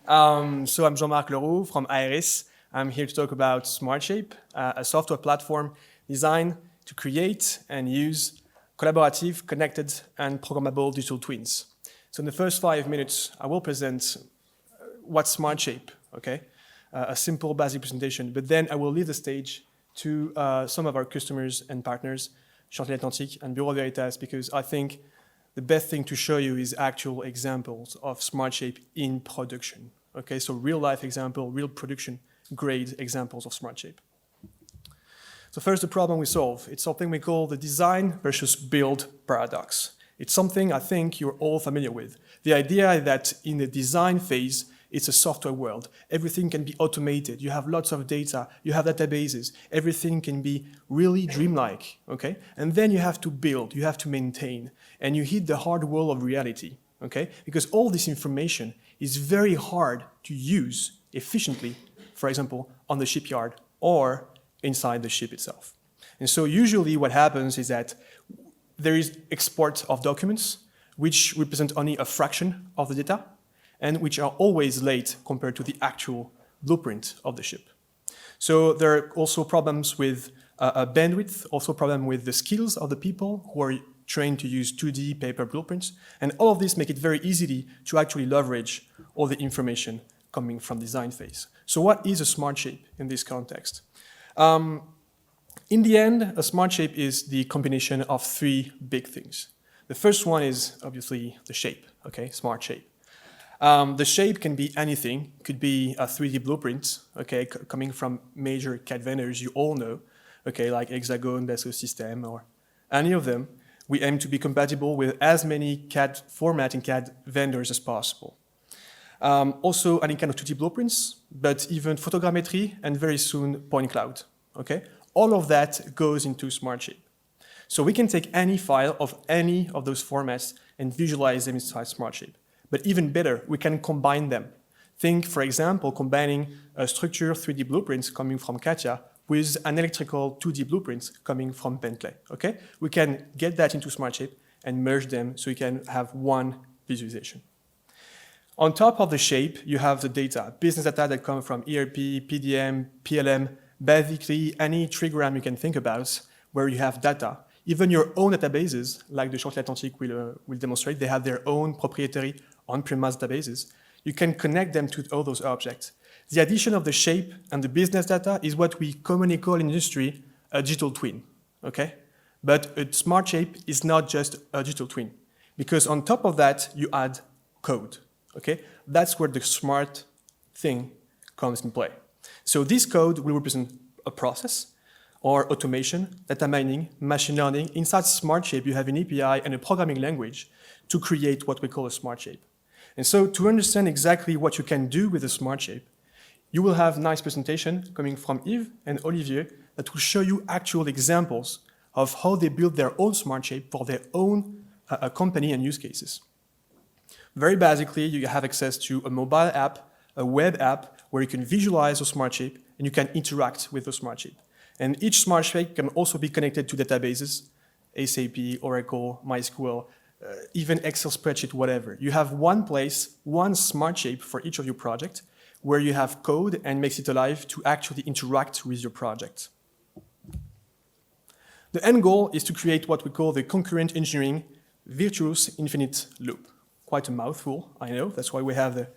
So I'm Jean-Marc Leroux from Iris. I'm here to talk about SmartShape, a software platform designed to create and use collaborative, connected, and programmable digital twins. So in the first 5 minutes, I will present what's SmartShape, okay? A simple, basic presentation, but then I will leave the stage to some of our customers and partners, Chantiers Atlantique and Bureau Veritas, because I think the best thing to show you is actual examples of SmartShape in production. Okay, so real life example, real production grade examples of SmartShape. So first, the problem we solve. It's something we call the design versus build paradox. It's something I think you're all familiar with. The idea that in the design phase, it's a software world. Everything can be automated. You have lots of data. You have databases. Everything can be really dreamlike, okay? And then you have to build, you have to maintain, and you hit the hard wall of reality, okay? Because all this information is very hard to use efficiently, for example, on the shipyard or inside the ship itself. And so usually what happens is that there is export of documents which represent only a fraction of the data, and which are always late compared to the actual blueprint of the ship. So there are also problems with bandwidth, also problem with the skills of the people who are trained to use 2D paper blueprints, and all of this make it very easy to actually leverage all the information coming from design phase. So what is a SmartShape in this context? In the end, a SmartShape is the combination of three big things. The first one is obviously the shape, okay, SmartShape. The shape can be anything. It could be a 3D blueprint, okay, coming from major CAD vendors you all know, okay, like Hexagon, Dassault Systèmes, or any of them. We aim to be compatible with as many CAD format and CAD vendors as possible. Also, any kind of 2D blueprints, but even photogrammetry and very soon point cloud, okay? All of that goes into SmartShape. So we can take any file of any of those formats and visualize them inside SmartShape. But even better, we can combine them. Think, for example, combining a structure 3D blueprints coming from CATIA with an electrical 2D blueprints coming from Bentley, okay? We can get that into SmartShape and merge them so we can have one visualization. On top of the shape, you have the data, business data that come from ERP, PDM, PLM, basically any trigram you can think about where you have data. Even your own databases, like the Chantiers Atlantique will demonstrate, they have their own proprietary on-premise databases. You can connect them to all those objects. The addition of the shape and the business data is what we commonly call in industry a digital twin, okay? But a SmartShape is not just a digital twin, because on top of that, you add code, okay? That's where the smart thing comes in play. So this code will represent a process, or automation, data mining, machine learning. Inside SmartShape, you have an API and a programming language to create what we call a SmartShape. And so to understand exactly what you can do with a SmartShape, you will have a nice presentation coming from Yves and Olivier that will show you actual examples of how they build their own SmartShape for their own company and use cases. Very basically, you have access to a mobile app, a web app, where you can visualize a SmartShape and you can interact with the SmartShape. And each SmartShape can also be connected to databases, SAP, Oracle, MySQL, even Excel spreadsheet, whatever. You have one place, one SmartShape for each of your projects, where you have code and makes it alive to actually interact with your project. The end goal is to create what we call the concurrent engineering virtuous infinite loop. Quite a mouthful, I know, that's why we have the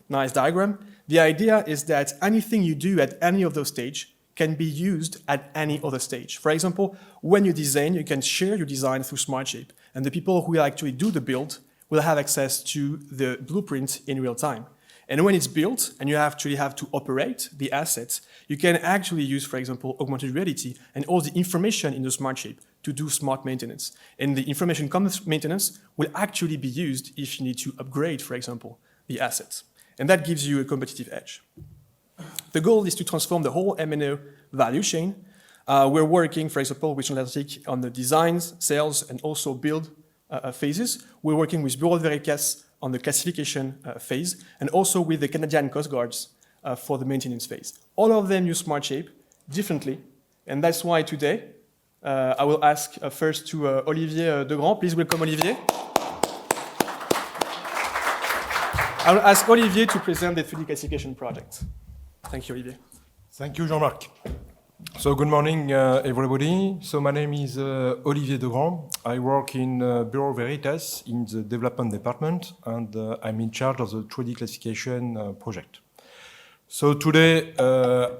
nice diagram. The idea is that anything you do at any of those stages can be used at any other stage. For example, when you design, you can share your design through SmartShape, and the people who will actually do the build will have access to the blueprint in real time. And when it's built, and you actually have to operate the assets, you can actually use, for example, augmented reality and all the information in the SmartShape to do smart maintenance. And the information comes maintenance will actually be used if you need to upgrade, for example, the assets. And that gives you a competitive edge. The goal is to transform the whole M&O value chain. We're working, for example, with Chantiers Atlantique on the designs, sales, and also build phases. We're working with Bureau Veritas on the classification phase, and also with the Canadian Coast Guards for the maintenance phase. All of them use SmartShape differently, and that's why today I will ask first to Olivier Degrand. Please welcome Olivier. I'll ask Olivier to present the 3D classification project. Thank you, Olivier. Thank you, Jean-Marc. So good morning, everybody. So my name is Olivier Degrand. I work in Bureau Veritas in the development department, and I'm in charge of the 3D classification project. So today,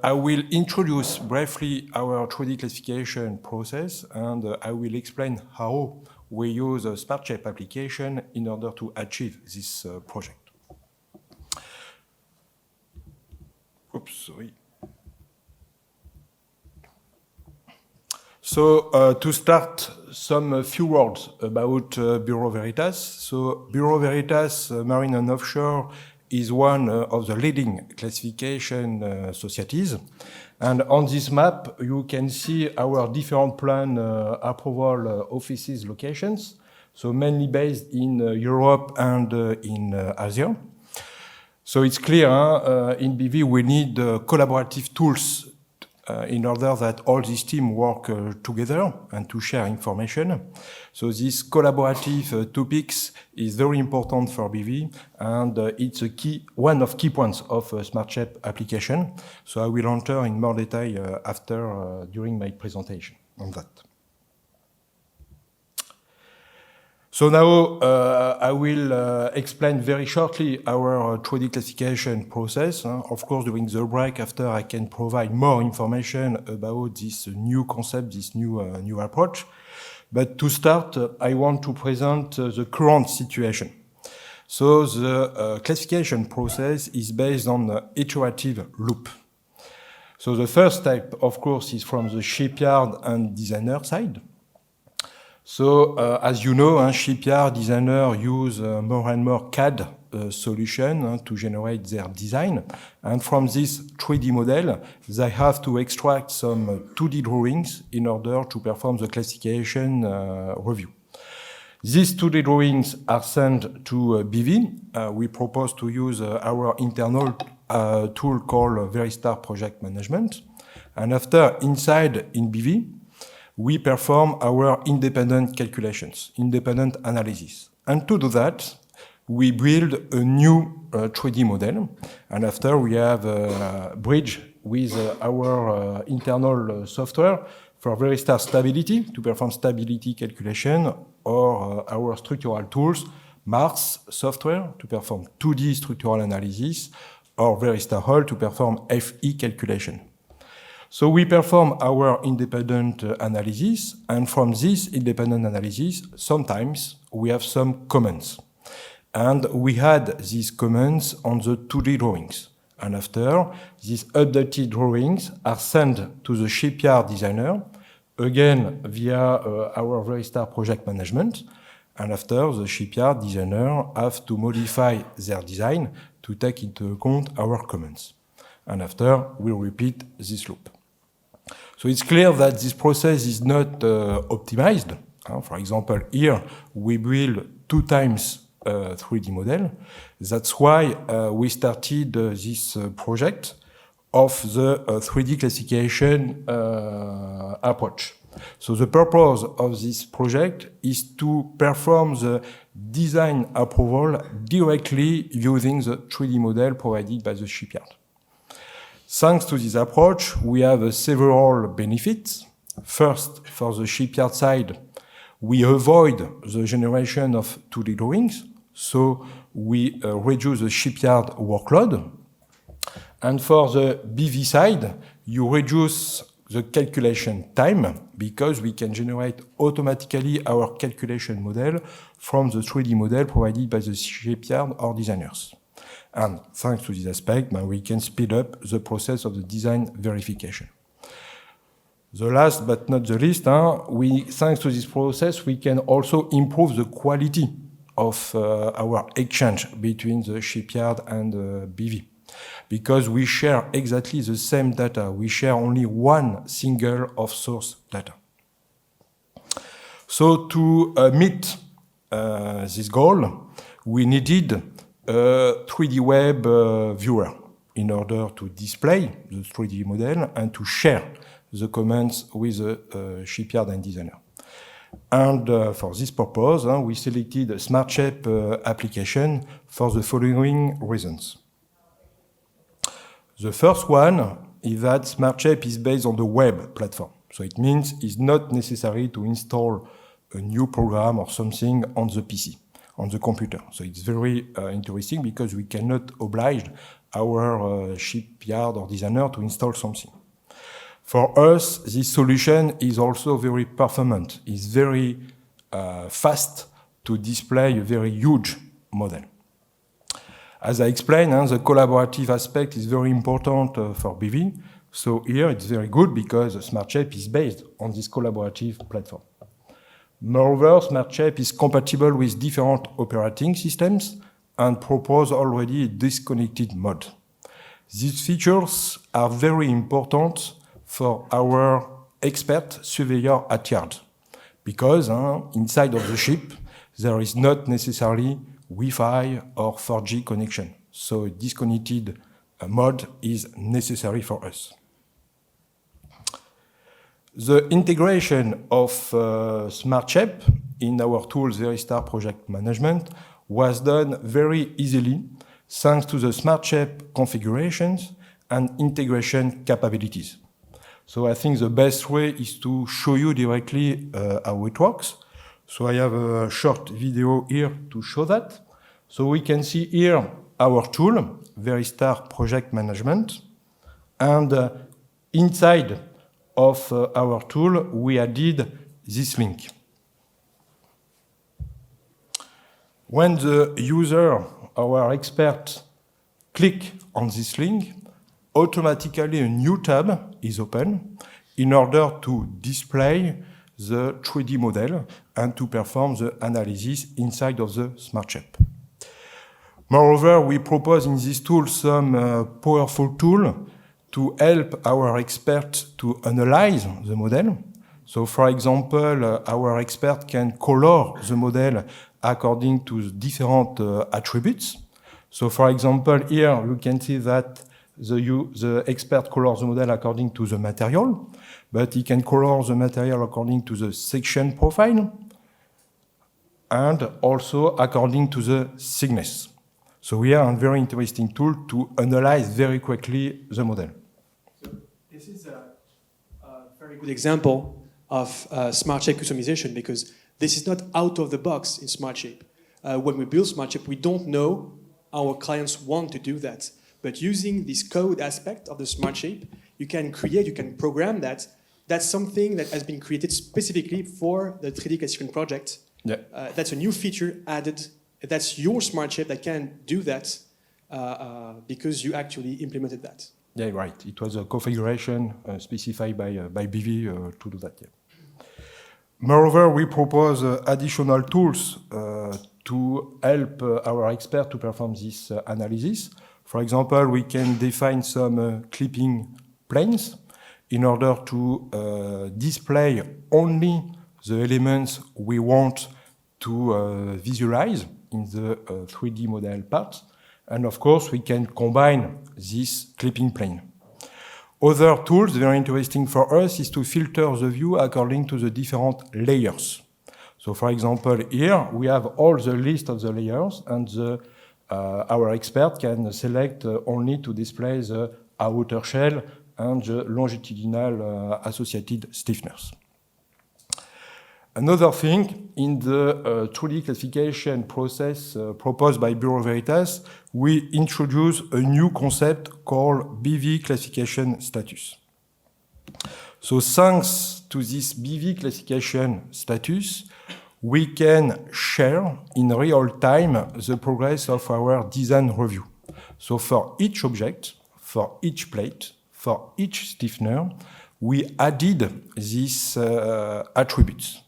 I will introduce briefly our 3D classification process, and I will explain how we use a SmartShape application in order to achieve this project. Oops, sorry. So to start, some few words about Bureau Veritas. So Bureau Veritas Marine and Offshore is one of the leading classification societies. And on this map, you can see our different plan approval offices locations, so mainly based in Europe and in Asia. So it's clear, in BV we need collaborative tools in order that all these teams work together and to share information. So this collaborative topics is very important for BV, and it's one of key points of SmartShape application. So I will enter in more detail after during my presentation on that. So now I will explain very shortly our 3D classification process. Of course, during the break after, I can provide more information about this new concept, this new approach. But to start, I want to present the current situation. So the classification process is based on the iterative loop. So the first step, of course, is from the shipyard and designer side. So, as you know, shipyard designer use more and more CAD solution to generate their design. And from this 3D model, they have to extract some 2D drawings in order to perform the classification review. These 2D drawings are sent to BV. We propose to use our internal tool called Veristar Project Management. And after, inside in BV, we perform our independent calculations, independent analysis. And to do that, we build a new 3D model. And after, we have a bridge with our internal software for Veristar Stability to perform stability calculation, or our structural tools, Mars software to perform 2D structural analysis, or Veristar Hull to perform FE calculation. So we perform our independent analysis, and from this independent analysis, sometimes we have some comments. And we had these comments on the 2D drawings. And after, these updated drawings are sent to the shipyard designer, again via our Veristar Project Management. And after, the shipyard designer have to modify their design to take into account our comments. And after, we'll repeat this loop. So it's clear that this process is not optimized. For example, here we build 2 times 3D model. That's why we started this project of the 3D classification approach. So the purpose of this project is to perform the design approval directly using the 3D model provided by the shipyard. Thanks to this approach, we have several benefits. First, for the shipyard side, we avoid the generation of 2D drawings, so we reduce the shipyard workload. And for the BV side, you reduce the calculation time because we can generate automatically our calculation model from the 3D model provided by the shipyard or designers. And thanks to this aspect, we can speed up the process of the design verification. The last but not the least, thanks to this process, we can also improve the quality of our exchange between the shipyard and BV. Because we share exactly the same data. We share only one single of source data. So to meet this goal, we needed a 3D web viewer in order to display the 3D model and to share the comments with the shipyard and designer. And for this purpose, we selected a SmartShape application for the following reasons. The first one is that SmartShape is based on the web platform. So it means it's not necessary to install a new program or something on the PC, on the computer. So it's very interesting because we cannot oblige our shipyard or designer to install something. For us, this solution is also very performant. It's very fast to display a very huge model. As I explained, the collaborative aspect is very important for BV. So here it's very good because SmartShape is based on this collaborative platform. Moreover, SmartShape is compatible with different operating systems and propose already a disconnected mode. These features are very important for our expert surveyor at yard, because inside of the ship, there is not necessarily Wi-Fi or 4G connection. So a disconnected mode is necessary for us. The integration of SmartShape in our tools Veristar Project Management was done very easily thanks to the SmartShape configurations and integration capabilities. So I think the best way is to show you directly how it works. So I have a short video here to show that. So we can see here our tool, Veristar Project Management. And inside of our tool, we added this link. When the user, our expert, click on this link, automatically a new tab is open in order to display the 3D model and to perform the analysis inside of the SmartShape. Moreover, we propose in this tool some powerful tool to help our expert to analyze the model. So, for example, our expert can color the model according to different attributes. So, for example, here you can see that the expert colors the model according to the material, but he can color the material according to the section profile and also according to the thickness. So we have a very interesting tool to analyze very quickly the model. So this is a very good example of SmartShape customization because this is not out of the box in SmartShape. When we build SmartShape, we don't know our clients want to do that. But using this code aspect of the SmartShape, you can create, you can program that. That's something that has been created specifically for the 3D classification project. Yeah. That's a new feature added. That's your SmartShape that can do that because you actually implemented that. Yeah, right. It was a configuration specified by BV to do that. Yeah. Moreover, we propose additional tools to help our expert to perform this analysis. For example, we can define some clipping planes in order to display only the elements we want to visualize in the 3D model part. And of course, we can combine this clipping plane. Other tools very interesting for us is to filter the view according to the different layers. So for example, here we have all the list of the layers and our expert can select only to display the outer shell and the longitudinal associated stiffness. Another thing, in the 3D classification process proposed by Bureau Veritas, we introduce a new concept called BV classification status. So thanks to this BV classification status, we can share in real time the progress of our design review. So for each object, for each plate, for each stiffener, we added these attributes.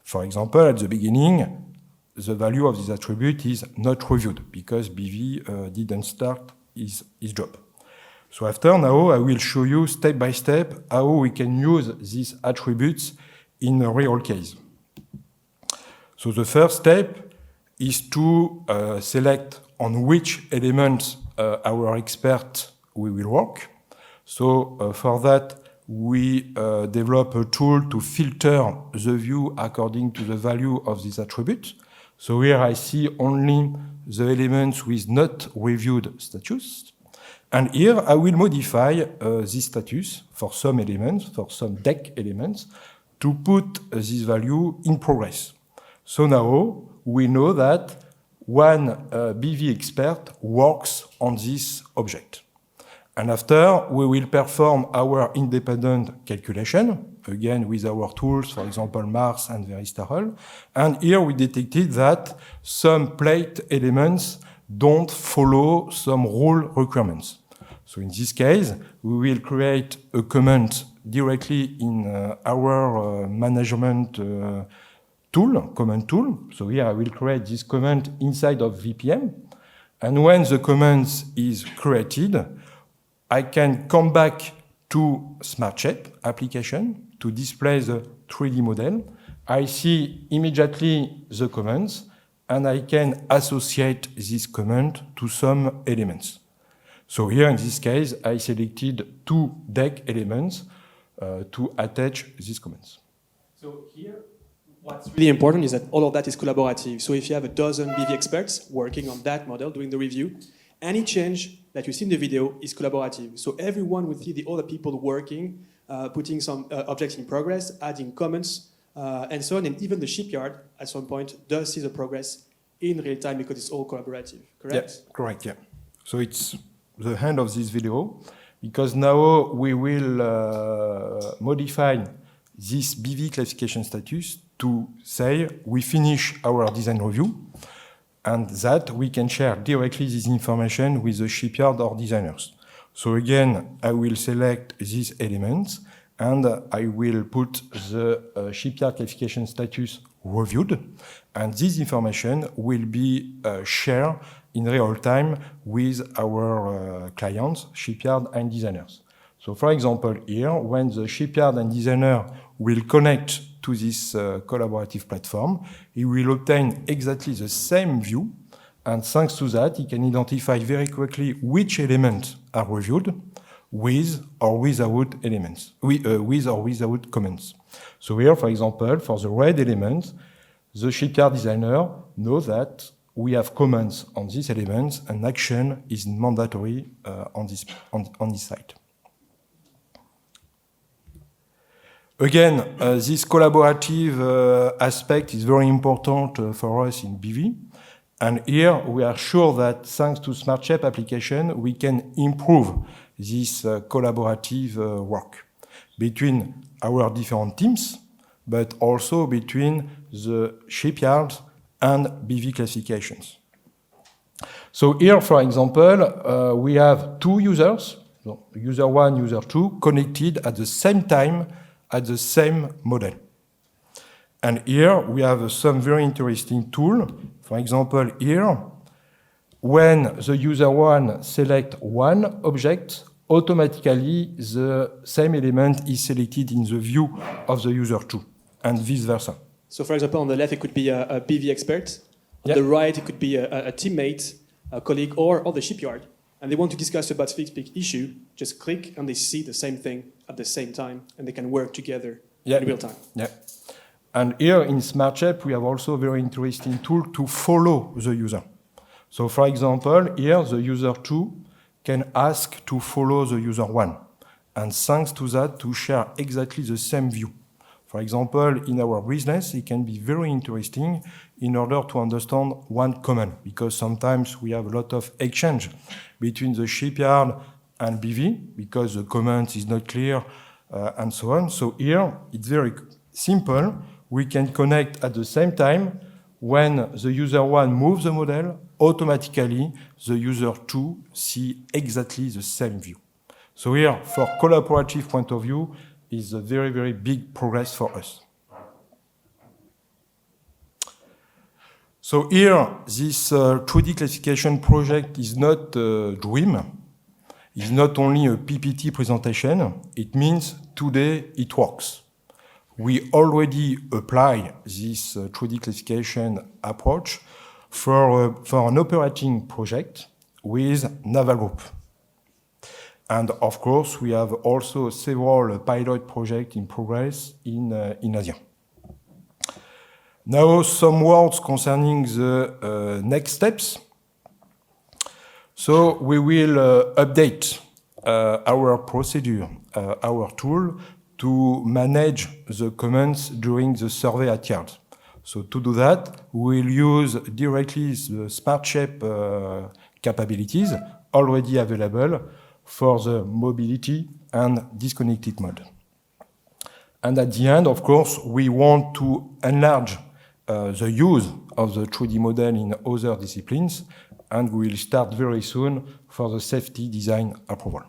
For example, at the beginning, the value of this attribute is not reviewed because BV didn't start his job. So after now, I will show you step by step how we can use these attributes in a real case. So the first step is to select on which elements our expert we will work. So for that, we develop a tool to filter the view according to the value of this attribute. So here I see only the elements with not reviewed status. And here I will modify this status for some elements, for some deck elements, to put this value in progress. So now we know that one BV expert works on this object. And after, we will perform our independent calculation, again with our tools, for example, Mars and Veristarol. And here we detected that some plate elements don't follow some rule requirements. So in this case, we will create a comment directly in our management tool, comment tool. So here I will create this comment inside of VPM. And when the comment is created, I can come back to SmartShape application to display the 3D model. I see immediately the comments, and I can associate this comment to some elements. So here in this case, I selected 2 deck elements to attach these comments. So here, what's really important is that all of that is collaborative. So if you have a dozen BV experts working on that model, doing the review, any change that you see in the video is collaborative. So everyone will see the other people working, putting some objects in progress, adding comments, and so on. And even the shipyard, at some point, does see the progress in real time because it's all collaborative, correct? Yeah, correct, yeah. So it's the end of this video, because now we will modify this BV classification status to say we finish our design review, and that we can share directly this information with the shipyard or designers. So again, I will select these elements, and I will put the shipyard classification status reviewed, and this information will be shared in real time with our clients, shipyard and designers. So for example, here, when the shipyard and designer will connect to this collaborative platform, he will obtain exactly the same view, and thanks to that, he can identify very quickly which elements are reviewed with or without elements, with or without comments. So here, for example, for the red element, the shipyard designer knows that we have comments on these elements, and action is mandatory on this site. Again, this collaborative aspect is very important for us in BV. And here we are sure that thanks to SmartShape application, we can improve this collaborative work between our different teams, but also between the shipyards and BV classifications. So here, for example, we have 2 users, so user 1, user 2, connected at the same time at the same model. And here we have some very interesting tool. For example, here, when the user 1 selects one object, automatically the same element is selected in the view of the user 2, and vice versa. So for example, on the left, it could be a BV expert. On the right, it could be a teammate, a colleague, or the shipyard. And they want to discuss about specific issue, just click and they see the same thing at the same time, and they can work together in real time. Yeah. And here in SmartShape, we have also a very interesting tool to follow the user. So for example, here the user 2 can ask to follow the user 1. And thanks to that, to share exactly the same view. For example, in our business, it can be very interesting in order to understand one command, because sometimes we have a lot of exchange between the shipyard and BV, because the command is not clear, and so on. So here, it's very simple. We can connect at the same time. When the user 1 moves the model, automatically the user 2 see exactly the same view. So here, for collaborative point of view, is a very, very big progress for us. So here, this 3D classification project is not a dream. It's not only a PPT presentation. It means today it works. We already apply this 3D classification approach for an operating project with Naval Group. And of course, we have also several pilot projects in progress in Asia. Now, some words concerning the next steps. So we will update our procedure, our tool, to manage the comments during the survey at yard. So to do that, we will use directly the SmartShape capabilities already available for the mobility and disconnected mode. And at the end, of course, we want to enlarge the use of the 3D model in other disciplines, and we will start very soon for the safety design approval.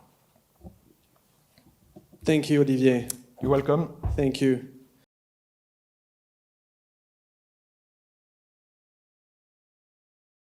Thank you, Olivier. You're welcome. Thank you.